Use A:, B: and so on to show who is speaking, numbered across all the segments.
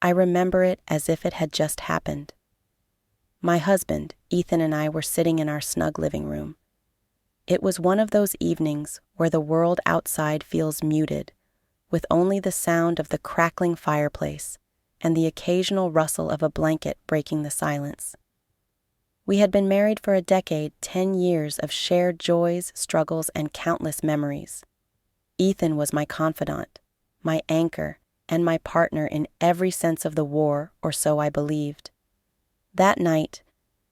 A: I remember it as if it had just happened. My husband, Ethan, and I were sitting in our snug living room. It was one of those evenings where the world outside feels muted, with only the sound of the crackling fireplace and the occasional rustle of a blanket breaking the silence. We had been married for a decade, 10 years of shared joys, struggles, and countless memories. Ethan was my confidant, my anchor, and my partner in every sense of the war, or so I believed. That night,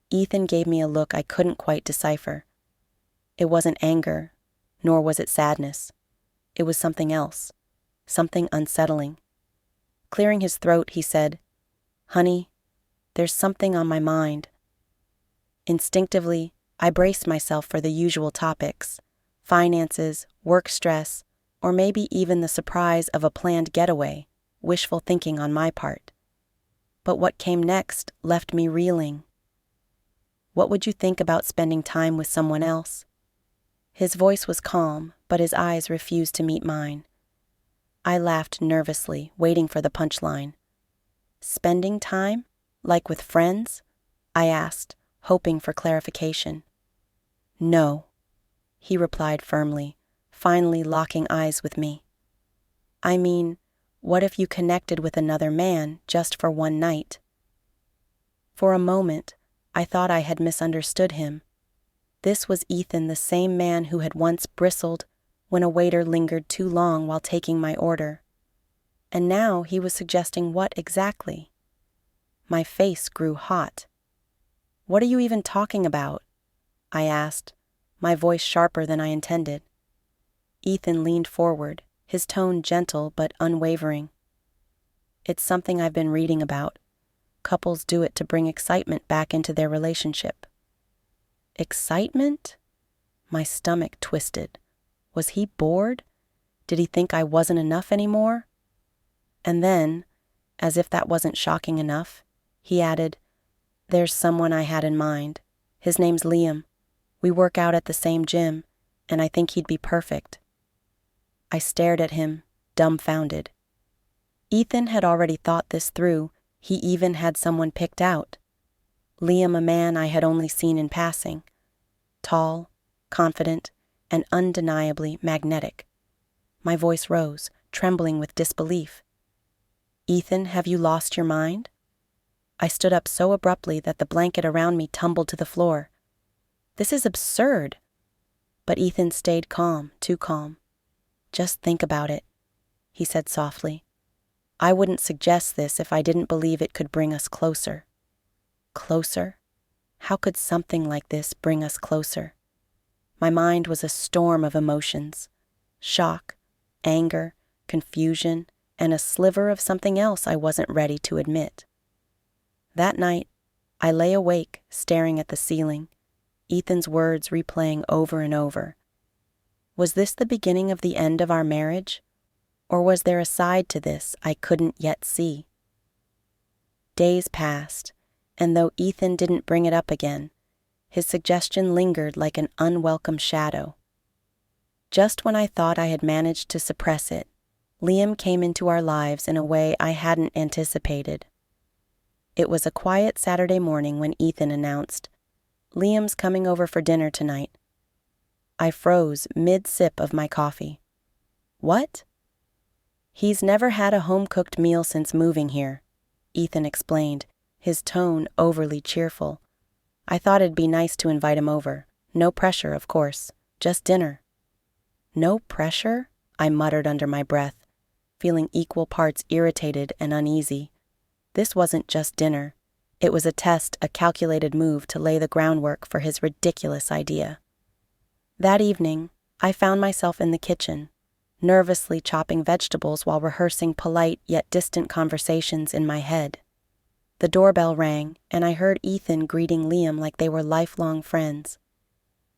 A: Ethan gave me a look I couldn't quite decipher. It wasn't anger, nor was it sadness. It was something else, something unsettling. Clearing his throat, he said, "Honey, there's something on my mind." Instinctively, I braced myself for the usual topics: finances, work stress, or maybe even the surprise of a planned getaway, wishful thinking on my part. But what came next left me reeling. "What would you think about spending time with someone else?" His voice was calm, but his eyes refused to meet mine. I laughed nervously, waiting for the punchline. "Spending time? Like with friends?" I asked, hoping for clarification. "No," he replied firmly, finally locking eyes with me. "I mean, what if you connected with another man just for one night?" For a moment, I thought I had misunderstood him. This was Ethan, the same man who had once bristled when a waiter lingered too long while taking my order. And now he was suggesting what exactly? My face grew hot. "What are you even talking about?" I asked, my voice sharper than I intended. Ethan leaned forward, his tone gentle but unwavering. "It's something I've been reading about. Couples do it to bring excitement back into their relationship." Excitement? My stomach twisted. Was he bored? Did he think I wasn't enough anymore? And then, as if that wasn't shocking enough, he added, "There's someone I had in mind. His name's Liam. We work out at the same gym, and I think he'd be perfect." I stared at him, dumbfounded. Ethan had already thought this through. He even had someone picked out. Liam, a man I had only seen in passing. Tall, confident, and undeniably magnetic. My voice rose, trembling with disbelief. "Ethan, have you lost your mind?" I stood up so abruptly that the blanket around me tumbled to the floor. "This is absurd." But Ethan stayed calm, too calm. "Just think about it," he said softly. "I wouldn't suggest this if I didn't believe it could bring us closer." Closer? How could something like this bring us closer? My mind was a storm of emotions. Shock, anger, confusion, and a sliver of something else I wasn't ready to admit. That night, I lay awake, staring at the ceiling, Ethan's words replaying over and over. Was this the beginning of the end of our marriage? Or was there a side to this I couldn't yet see? Days passed, and though Ethan didn't bring it up again, his suggestion lingered like an unwelcome shadow. Just when I thought I had managed to suppress it, Liam came into our lives in a way I hadn't anticipated. It was a quiet Saturday morning when Ethan announced, "Liam's coming over for dinner tonight." I froze mid-sip of my coffee. "What?" "He's never had a home-cooked meal since moving here," Ethan explained, his tone overly cheerful. "I thought it'd be nice to invite him over. No pressure, of course. Just dinner." "No pressure?" I muttered under my breath, feeling equal parts irritated and uneasy. This wasn't just dinner. It was a test, a calculated move to lay the groundwork for his ridiculous idea. That evening, I found myself in the kitchen, nervously chopping vegetables while rehearsing polite yet distant conversations in my head. The doorbell rang, and I heard Ethan greeting Liam like they were lifelong friends.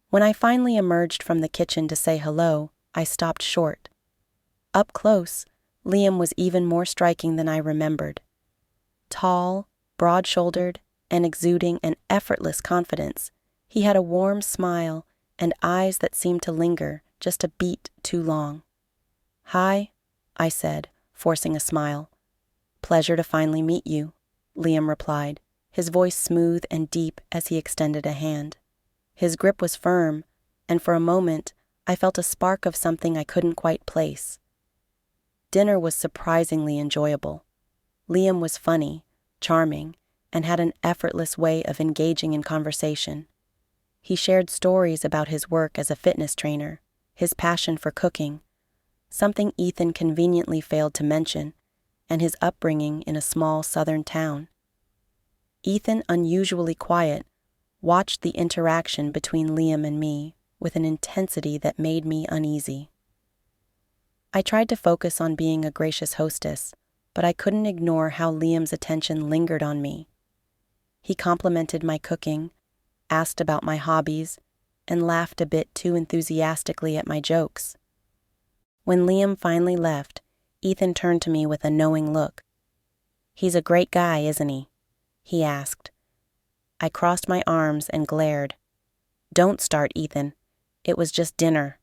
A: When I finally emerged from the kitchen to say hello, I stopped short. Up close, Liam was even more striking than I remembered. Tall, broad-shouldered, and exuding an effortless confidence, he had a warm smile and eyes that seemed to linger just a beat too long. "Hi," I said, forcing a smile. "Pleasure to finally meet you," Liam replied, his voice smooth and deep as he extended a hand. His grip was firm, and for a moment I felt a spark of something I couldn't quite place. Dinner was surprisingly enjoyable. Liam was funny, charming, and had an effortless way of engaging in conversation. He shared stories about his work as a fitness trainer, his passion for cooking, something Ethan conveniently failed to mention, and his upbringing in a small southern town. Ethan, unusually quiet, watched the interaction between Liam and me with an intensity that made me uneasy. I tried to focus on being a gracious hostess, but I couldn't ignore how Liam's attention lingered on me. He complimented my cooking, asked about my hobbies, and laughed a bit too enthusiastically at my jokes. When Liam finally left, Ethan turned to me with a knowing look. "He's a great guy, isn't he?" he asked. I crossed my arms and glared. "Don't start, Ethan. It was just dinner."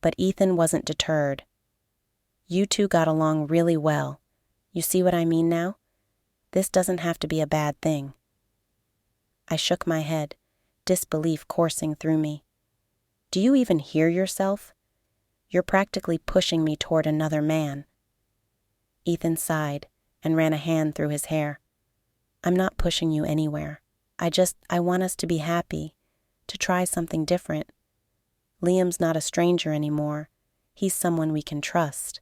A: But Ethan wasn't deterred. "You two got along really well. You see what I mean now? This doesn't have to be a bad thing." I shook my head, disbelief coursing through me. "Do you even hear yourself? You're practically pushing me toward another man." Ethan sighed and ran a hand through his hair. "I'm not pushing you anywhere. I want us to be happy, to try something different. Liam's not a stranger anymore. He's someone we can trust."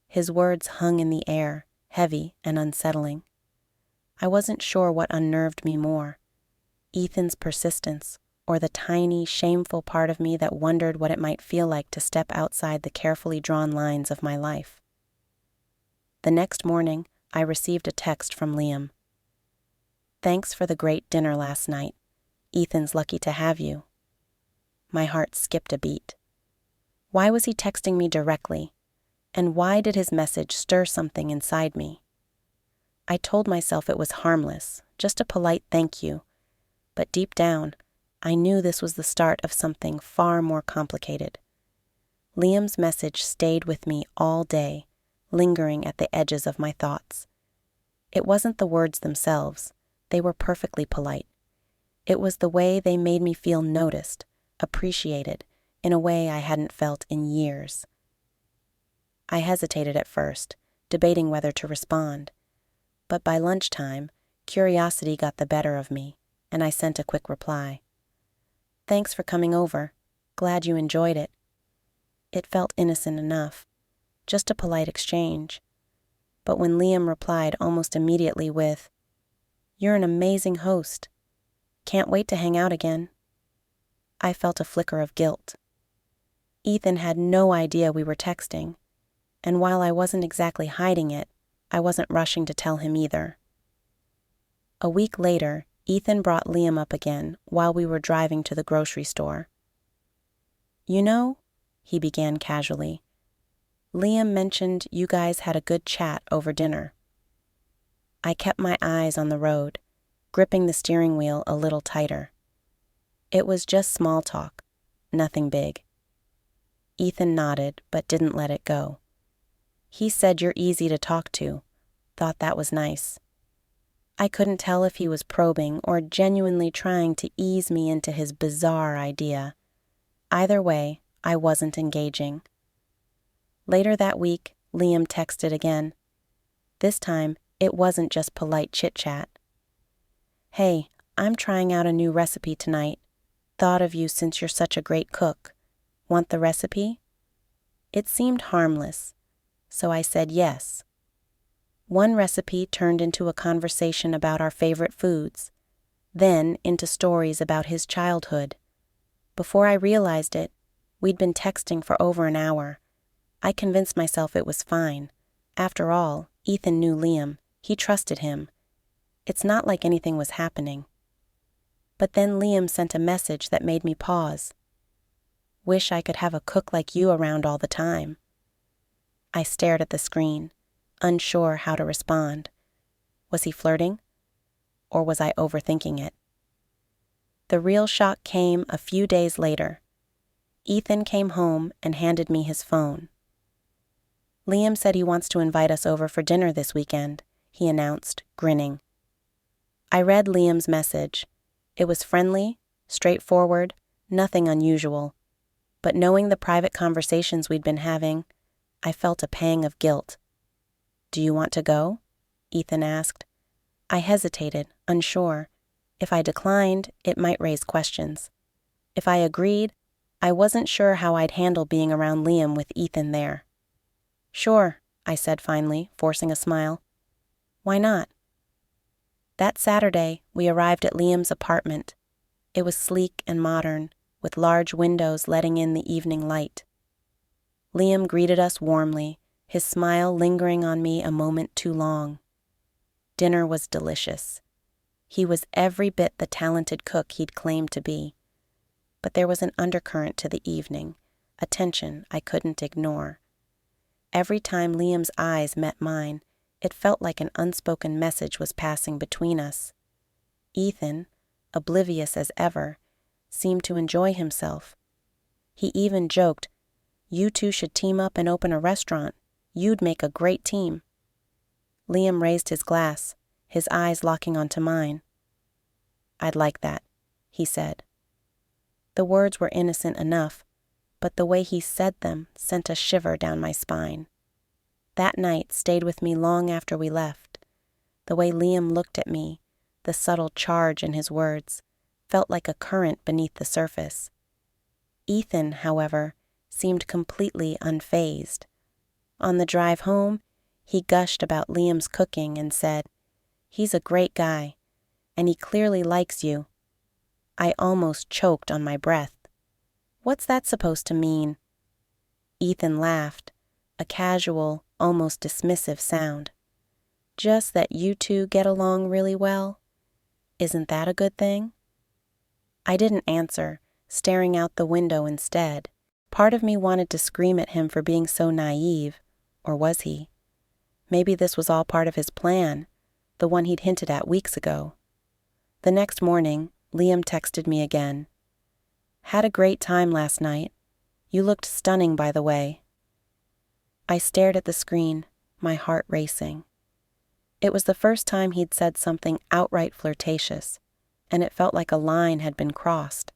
A: His words hung in the air, heavy and unsettling. I wasn't sure what unnerved me more, Ethan's persistence, or the tiny, shameful part of me that wondered what it might feel like to step outside the carefully drawn lines of my life. The next morning, I received a text from Liam. "Thanks for the great dinner last night. Ethan's lucky to have you." My heart skipped a beat. Why was he texting me directly? And why did his message stir something inside me? I told myself it was harmless, just a polite thank you. But deep down, I knew this was the start of something far more complicated. Liam's message stayed with me all day, lingering at the edges of my thoughts. It wasn't the words themselves. They were perfectly polite. It was the way they made me feel noticed, appreciated, in a way I hadn't felt in years. I hesitated at first, debating whether to respond. But by lunchtime, curiosity got the better of me, and I sent a quick reply. "Thanks for coming over. Glad you enjoyed it." It felt innocent enough, just a polite exchange. But when Liam replied almost immediately with, "You're an amazing host. Can't wait to hang out again," I felt a flicker of guilt. Ethan had no idea we were texting, and while I wasn't exactly hiding it, I wasn't rushing to tell him either. A week later, Ethan brought Liam up again while we were driving to the grocery store. "You know," he began casually, "Liam mentioned you guys had a good chat over dinner." I kept my eyes on the road, gripping the steering wheel a little tighter. It was just small talk, nothing big. Ethan nodded, but didn't let it go. He said you're easy to talk to. Thought that was nice. I couldn't tell if he was probing or genuinely trying to ease me into his bizarre idea. Either way, I wasn't engaging. Later that week, Liam texted again. This time, it wasn't just polite chit-chat. "Hey, I'm trying out a new recipe tonight. Thought of you since you're such a great cook. Want the recipe?" It seemed harmless, so I said yes. One recipe turned into a conversation about our favorite foods, then into stories about his childhood. Before I realized it, we'd been texting for over an hour. I convinced myself it was fine. After all, Ethan knew Liam. He trusted him. It's not like anything was happening. But then Liam sent a message that made me pause. "Wish I could have a cook like you around all the time." I stared at the screen, unsure how to respond. Was he flirting? Or was I overthinking it? The real shock came a few days later. Ethan came home and handed me his phone. Liam said he wants to invite us over for dinner this weekend, he announced, grinning. I read Liam's message. It was friendly, straightforward, nothing unusual. But knowing the private conversations we'd been having, I felt a pang of guilt. Do you want to go? Ethan asked. I hesitated, unsure. If I declined, it might raise questions. If I agreed, I wasn't sure how I'd handle being around Liam with Ethan there. Sure, I said finally, forcing a smile. Why not? That Saturday, we arrived at Liam's apartment. It was sleek and modern, with large windows letting in the evening light. Liam greeted us warmly, his smile lingering on me a moment too long. Dinner was delicious. He was every bit the talented cook he'd claimed to be. But there was an undercurrent to the evening, a tension I couldn't ignore. Every time Liam's eyes met mine, it felt like an unspoken message was passing between us. Ethan, oblivious as ever, seemed to enjoy himself. He even joked, "You two should team up and open a restaurant. You'd make a great team." Liam raised his glass, his eyes locking onto mine. I'd like that, he said. The words were innocent enough, but the way he said them sent a shiver down my spine. That night stayed with me long after we left. The way Liam looked at me, the subtle charge in his words, felt like a current beneath the surface. Ethan, however, seemed completely unfazed. On the drive home, he gushed about Liam's cooking and said, "He's a great guy, and he clearly likes you." I almost choked on my breath. What's that supposed to mean? Ethan laughed, a casual, almost dismissive sound. Just that you two get along really well? Isn't that a good thing? I didn't answer, staring out the window instead. Part of me wanted to scream at him for being so naive, or was he? Maybe this was all part of his plan, the one he'd hinted at weeks ago. The next morning, Liam texted me again. Had a great time last night. You looked stunning, by the way. I stared at the screen, my heart racing. It was the first time he'd said something outright flirtatious, and it felt like a line had been crossed.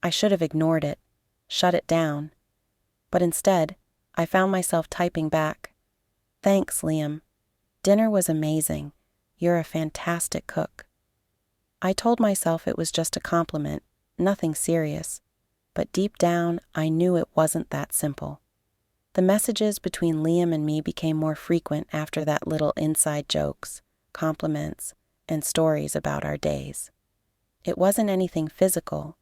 A: I should have ignored it, shut it down. But instead, I found myself typing back. Thanks, Liam. Dinner was amazing. You're a fantastic cook. I told myself it was just a compliment, nothing serious, but deep down I knew it wasn't that simple. The messages between Liam and me became more frequent after that, little inside jokes, compliments, and stories about our days. It wasn't anything physical,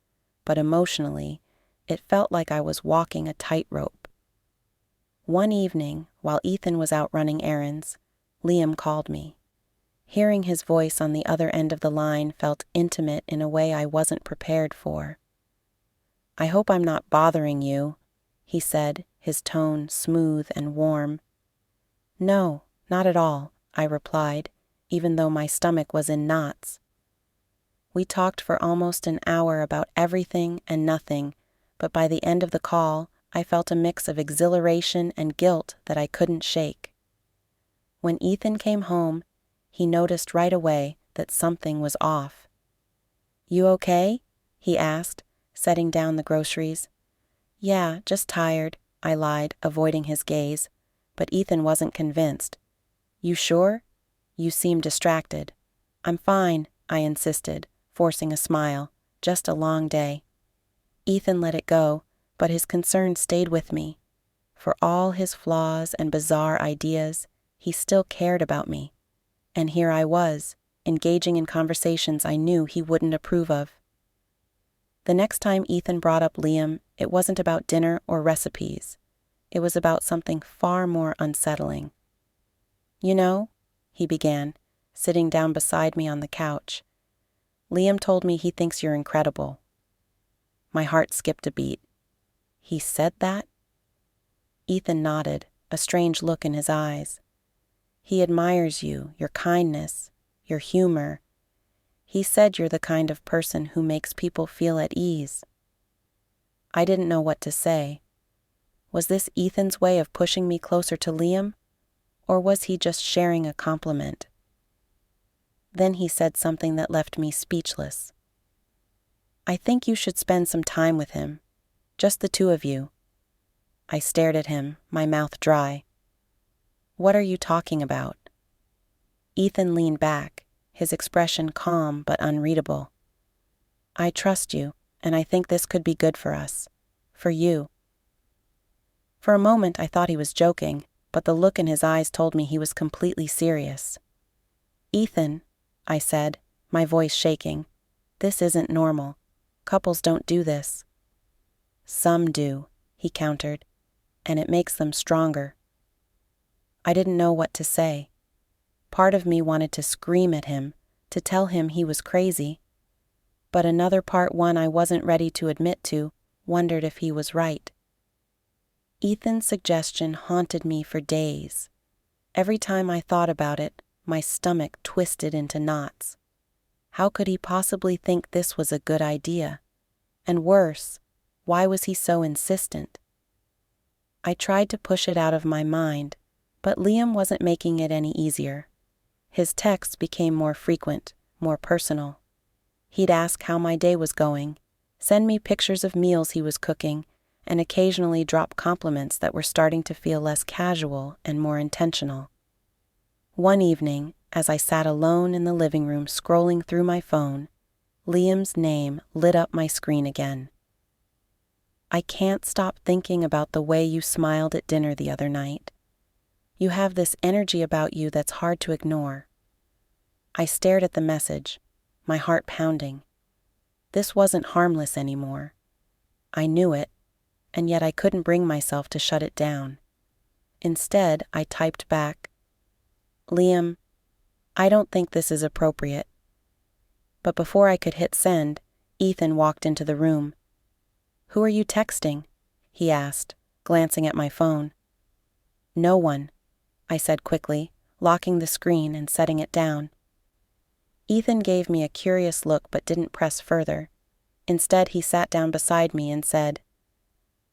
A: but emotionally, it felt like I was walking a tightrope. One evening, while Ethan was out running errands, Liam called me. Hearing his voice on the other end of the line felt intimate in a way I wasn't prepared for. I hope I'm not bothering you, he said, his tone smooth and warm. No, not at all, I replied, even though my stomach was in knots. We talked for almost an hour about everything and nothing, but by the end of the call, I felt a mix of exhilaration and guilt that I couldn't shake. When Ethan came home, he noticed right away that something was off. You okay? He asked, setting down the groceries. Yeah, just tired, I lied, avoiding his gaze, but Ethan wasn't convinced. You sure? You seem distracted. I'm fine, I insisted, forcing a smile. Just a long day. Ethan let it go, but his concern stayed with me. For all his flaws and bizarre ideas, he still cared about me. And here I was, engaging in conversations I knew he wouldn't approve of. The next time Ethan brought up Liam, it wasn't about dinner or recipes. It was about something far more unsettling. You know, he began, sitting down beside me on the couch. Liam told me he thinks you're incredible. My heart skipped a beat. He said that? Ethan nodded, a strange look in his eyes. He admires you, your kindness, your humor. He said you're the kind of person who makes people feel at ease. I didn't know what to say. Was this Ethan's way of pushing me closer to Liam, or was he just sharing a compliment? Then he said something that left me speechless. "I think you should spend some time with him, just the two of you." I stared at him, my mouth dry. "What are you talking about?" Ethan leaned back, his expression calm but unreadable. "I trust you, and I think this could be good for us. For you." For a moment I thought he was joking, but the look in his eyes told me he was completely serious. "Ethan," I said, my voice shaking, "this isn't normal. Couples don't do this." "Some do," he countered, "and it makes them stronger." I didn't know what to say. Part of me wanted to scream at him, to tell him he was crazy. But another part, one I wasn't ready to admit to, wondered if he was right. Ethan's suggestion haunted me for days. Every time I thought about it, my stomach twisted into knots. How could he possibly think this was a good idea? And worse, why was he so insistent? I tried to push it out of my mind, but Liam wasn't making it any easier. His texts became more frequent, more personal. He'd ask how my day was going, send me pictures of meals he was cooking, and occasionally drop compliments that were starting to feel less casual and more intentional. One evening, as I sat alone in the living room scrolling through my phone, Liam's name lit up my screen again. "I can't stop thinking about the way you smiled at dinner the other night. You have this energy about you that's hard to ignore." I stared at the message, my heart pounding. This wasn't harmless anymore. I knew it, and yet I couldn't bring myself to shut it down. Instead, I typed back, "Liam, I don't think this is appropriate." But before I could hit send, Ethan walked into the room. "Who are you texting?" he asked, glancing at my phone. "No one," I said quickly, locking the screen and setting it down. Ethan gave me a curious look but didn't press further. Instead, he sat down beside me and said,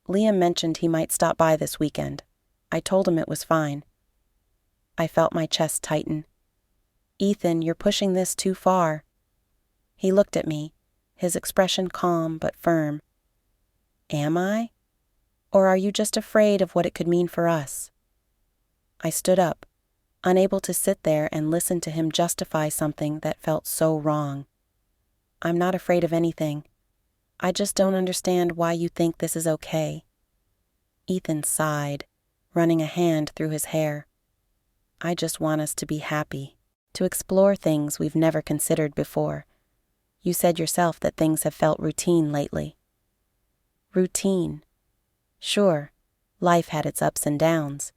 A: "Liam mentioned he might stop by this weekend. I told him it was fine." I felt my chest tighten. "Ethan, you're pushing this too far." He looked at me, his expression calm but firm. "Am I? Or are you just afraid of what it could mean for us?" I stood up, unable to sit there and listen to him justify something that felt so wrong. "I'm not afraid of anything. I just don't understand why you think this is okay." Ethan sighed, running a hand through his hair. "I just want us to be happy, to explore things we've never considered before. You said yourself that things have felt routine lately." Routine. Sure, life had its ups and downs,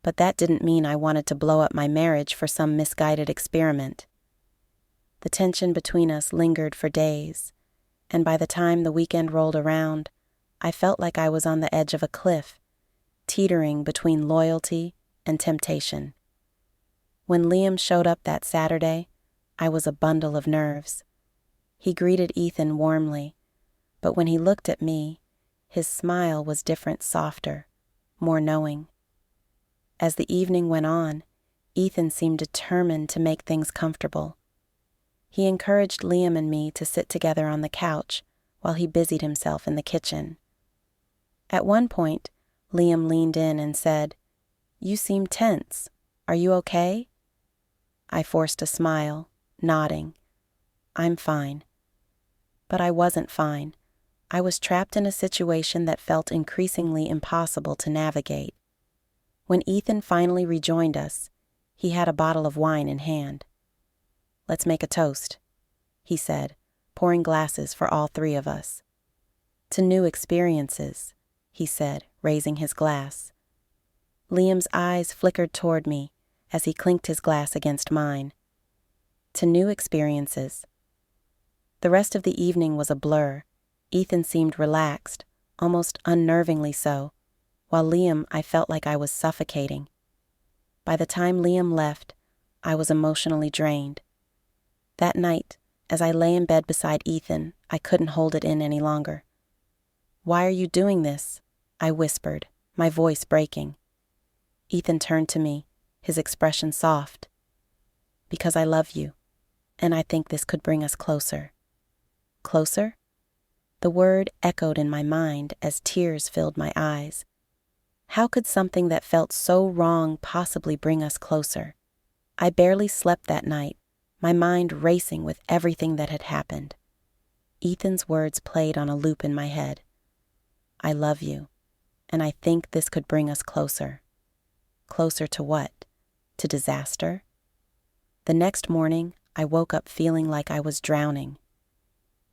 A: but that didn't mean I wanted to blow up my marriage for some misguided experiment. The tension between us lingered for days, and by the time the weekend rolled around, I felt like I was on the edge of a cliff, teetering between loyalty and temptation. When Liam showed up that Saturday, I was a bundle of nerves. He greeted Ethan warmly, but when he looked at me, his smile was different, softer, more knowing. As the evening went on, Ethan seemed determined to make things comfortable. He encouraged Liam and me to sit together on the couch while he busied himself in the kitchen. At one point, Liam leaned in and said, "You seem tense. Are you okay?" I forced a smile, nodding. "I'm fine." But I wasn't fine. I was trapped in a situation that felt increasingly impossible to navigate. When Ethan finally rejoined us, he had a bottle of wine in hand. "Let's make a toast," he said, pouring glasses for all three of us. "To new experiences," he said, raising his glass. Liam's eyes flickered toward me as he clinked his glass against mine. To new experiences. The rest of the evening was a blur. Ethan seemed relaxed, almost unnervingly so, while Liam, I felt like I was suffocating. By the time Liam left, I was emotionally drained. That night, as I lay in bed beside Ethan, I couldn't hold it in any longer. "Why are you doing this?" I whispered, my voice breaking. Ethan turned to me, his expression soft. Because I love you, and I think this could bring us closer. Closer? The word echoed in my mind as tears filled my eyes. How could something that felt so wrong possibly bring us closer? I barely slept that night, my mind racing with everything that had happened. Ethan's words played on a loop in my head. I love you, and I think this could bring us closer. Closer to what? To disaster? The next morning, I woke up feeling like I was drowning.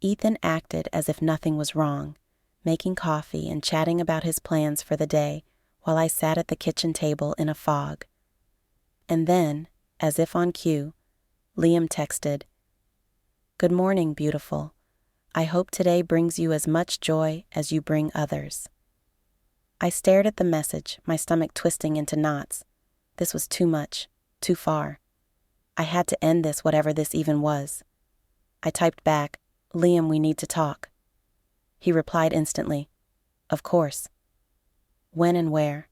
A: Ethan acted as if nothing was wrong, making coffee and chatting about his plans for the day while I sat at the kitchen table in a fog. And then, as if on cue, Liam texted, "Good morning, beautiful. I hope today brings you as much joy as you bring others." I stared at the message, my stomach twisting into knots. This was too much, too far. I had to end this, whatever this even was. I typed back, "Liam, we need to talk." He replied instantly, "Of course." When and where?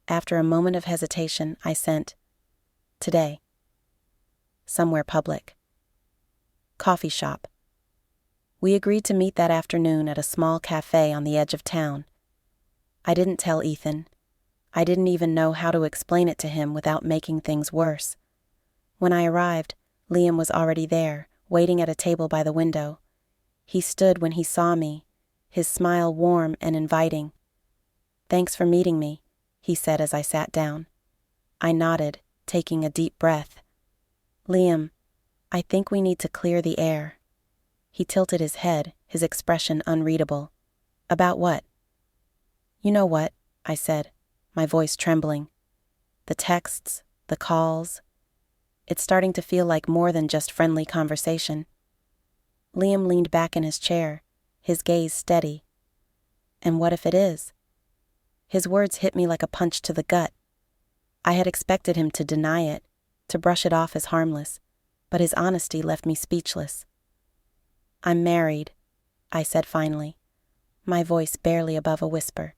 A: After a moment of hesitation, I sent, "Today. Somewhere public. Coffee shop." We agreed to meet that afternoon at a small cafe on the edge of town. I didn't tell Ethan. I didn't even know how to explain it to him without making things worse. When I arrived, Liam was already there, waiting at a table by the window. He stood when he saw me, his smile warm and inviting. "Thanks for meeting me," he said as I sat down. I nodded, taking a deep breath. "Liam, I think we need to clear the air." He tilted his head, his expression unreadable. "About what?" "You know what," I said, my voice trembling. "The texts, the calls. It's starting to feel like more than just friendly conversation." Liam leaned back in his chair, his gaze steady. "And what if it is?" His words hit me like a punch to the gut. I had expected him to deny it, to brush it off as harmless, but his honesty left me speechless. "I'm married," I said finally, my voice barely above a whisper.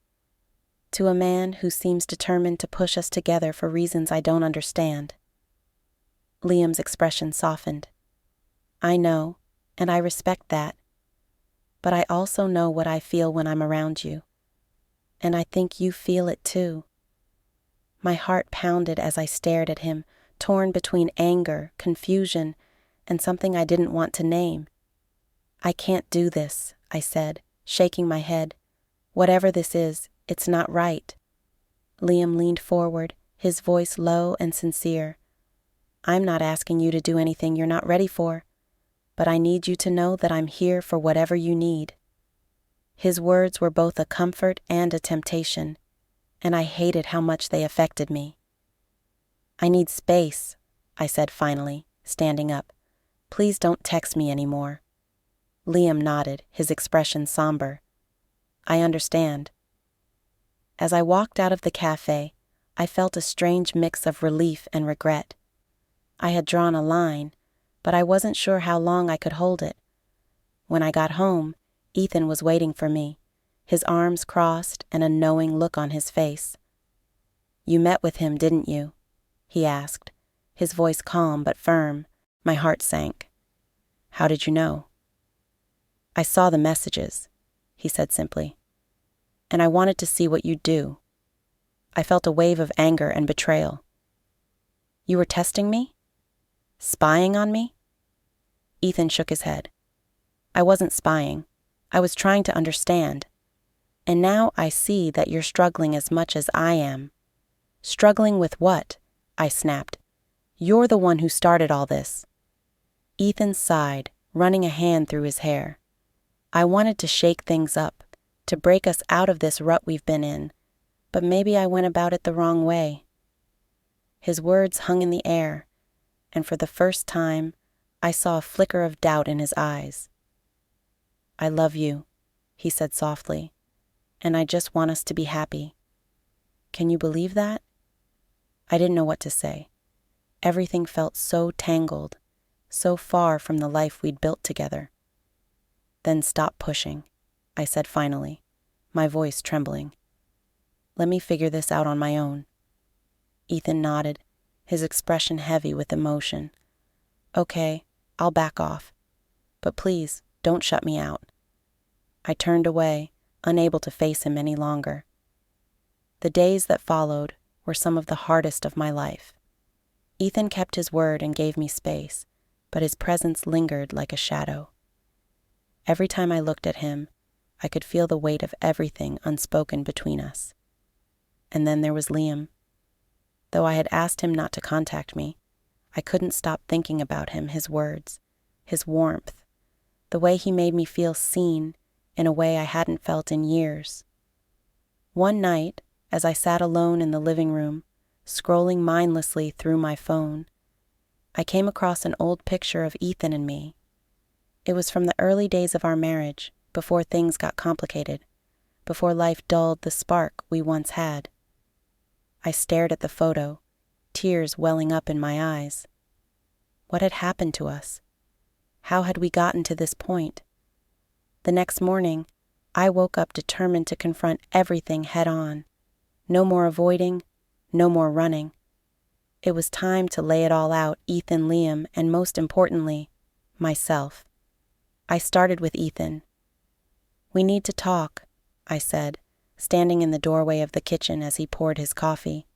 A: "To a man who seems determined to push us together for reasons I don't understand." Liam's expression softened. "I know, and I respect that. But I also know what I feel when I'm around you. And I think you feel it too." My heart pounded as I stared at him, torn between anger, confusion, and something I didn't want to name. "I can't do this," I said, shaking my head. "Whatever this is, it's not right." Liam leaned forward, his voice low and sincere. "I'm not asking you to do anything you're not ready for, but I need you to know that I'm here for whatever you need." His words were both a comfort and a temptation, and I hated how much they affected me. "I need space," I said finally, standing up. "Please don't text me anymore." Liam nodded, his expression somber. "I understand." As I walked out of the cafe, I felt a strange mix of relief and regret. I had drawn a line, but I wasn't sure how long I could hold it. When I got home, Ethan was waiting for me, his arms crossed and a knowing look on his face. "You met with him, didn't you?" he asked, his voice calm but firm. My heart sank. "How did you know?" "I saw the messages," he said simply. "And I wanted to see what you'd do." I felt a wave of anger and betrayal. "You were testing me? Spying on me?" Ethan shook his head. "I wasn't spying. I was trying to understand. And now I see that you're struggling as much as I am." "Struggling with what?" I snapped. "You're the one who started all this." Ethan sighed, running a hand through his hair. "I wanted to shake things up, to break us out of this rut we've been in, but maybe I went about it the wrong way." His words hung in the air, and for the first time, I saw a flicker of doubt in his eyes. "I love you," he said softly, "and I just want us to be happy. Can you believe that?" I didn't know what to say. Everything felt so tangled, so far from the life we'd built together. "Then stop pushing," I said finally, my voice trembling. Let me figure this out on my own. Ethan nodded, his expression heavy with emotion. Okay, I'll back off. But please, don't shut me out. I turned away, unable to face him any longer. The days that followed were some of the hardest of my life. Ethan kept his word and gave me space, but his presence lingered like a shadow. Every time I looked at him, I could feel the weight of everything unspoken between us. And then there was Liam. Though I had asked him not to contact me, I couldn't stop thinking about him, his words, his warmth, the way he made me feel seen in a way I hadn't felt in years. One night, as I sat alone in the living room, scrolling mindlessly through my phone, I came across an old picture of Ethan and me. It was from the early days of our marriage, before things got complicated, before life dulled the spark we once had. I stared at the photo, tears welling up in my eyes. What had happened to us? How had we gotten to this point? The next morning, I woke up determined to confront everything head on. No more avoiding, no more running. It was time to lay it all out, Ethan, Liam, and most importantly, myself. I started with Ethan. We need to talk, I said, standing in the doorway of the kitchen as he poured his coffee.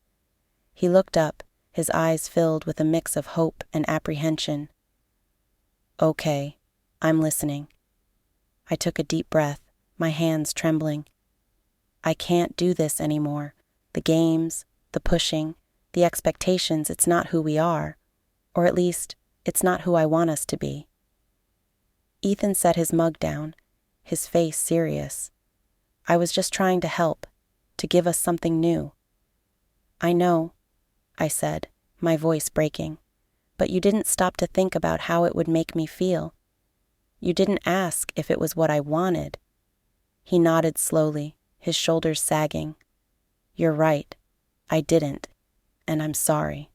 A: He looked up, his eyes filled with a mix of hope and apprehension. Okay, I'm listening. I took a deep breath, my hands trembling. I can't do this anymore. The games, the pushing, the expectations, it's not who we are. Or at least, it's not who I want us to be. Ethan set his mug down, his face serious. I was just trying to help, to give us something new. I know, I said, my voice breaking, but you didn't stop to think about how it would make me feel. You didn't ask if it was what I wanted. He nodded slowly, his shoulders sagging. You're right, I didn't, and I'm sorry.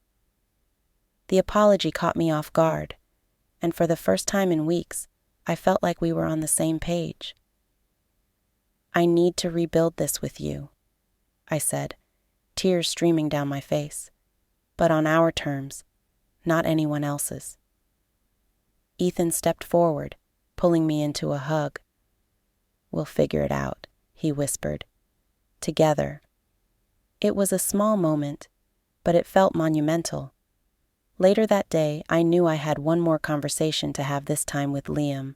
A: The apology caught me off guard, and for the first time in weeks, I felt like we were on the same page. I need to rebuild this with you, I said, tears streaming down my face, but on our terms, not anyone else's. Ethan stepped forward, pulling me into a hug. We'll figure it out, he whispered. Together. It was a small moment, but it felt monumental. Later that day, I knew I had one more conversation to have, this time with Liam.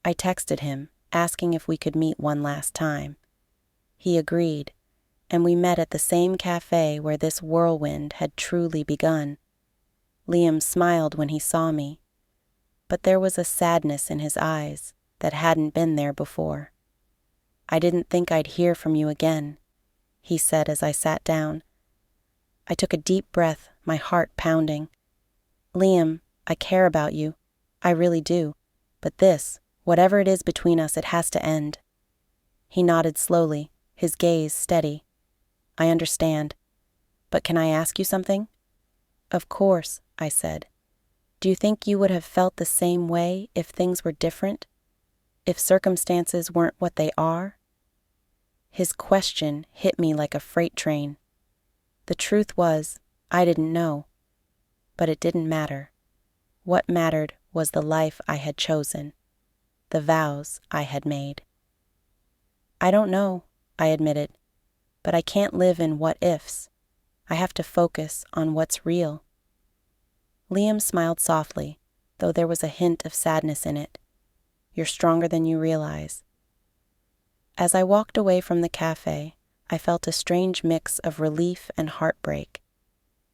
A: I texted him, asking if we could meet one last time. He agreed, and we met at the same cafe where this whirlwind had truly begun. Liam smiled when he saw me, but there was a sadness in his eyes that hadn't been there before. I didn't think I'd hear from you again, he said as I sat down. I took a deep breath, my heart pounding. Liam, I care about you. I really do. But this, whatever it is between us, it has to end. He nodded slowly, his gaze steady. I understand. But can I ask you something? Of course, I said. Do you think you would have felt the same way if things were different? If circumstances weren't what they are? His question hit me like a freight train. The truth was, I didn't know. But it didn't matter. What mattered was the life I had chosen, the vows I had made. I don't know, I admitted, but I can't live in what-ifs. I have to focus on what's real. Liam smiled softly, though there was a hint of sadness in it. You're stronger than you realize. As I walked away from the cafe, I felt a strange mix of relief and heartbreak.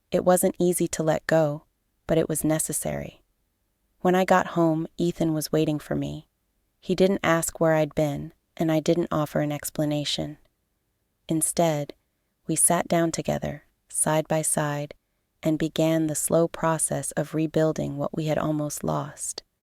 A: It wasn't easy to let go, but it was necessary. When I got home, Ethan was waiting for me. He didn't ask where I'd been, and I didn't offer an explanation. Instead, we sat down together, side by side, and began the slow process of rebuilding what we had almost lost.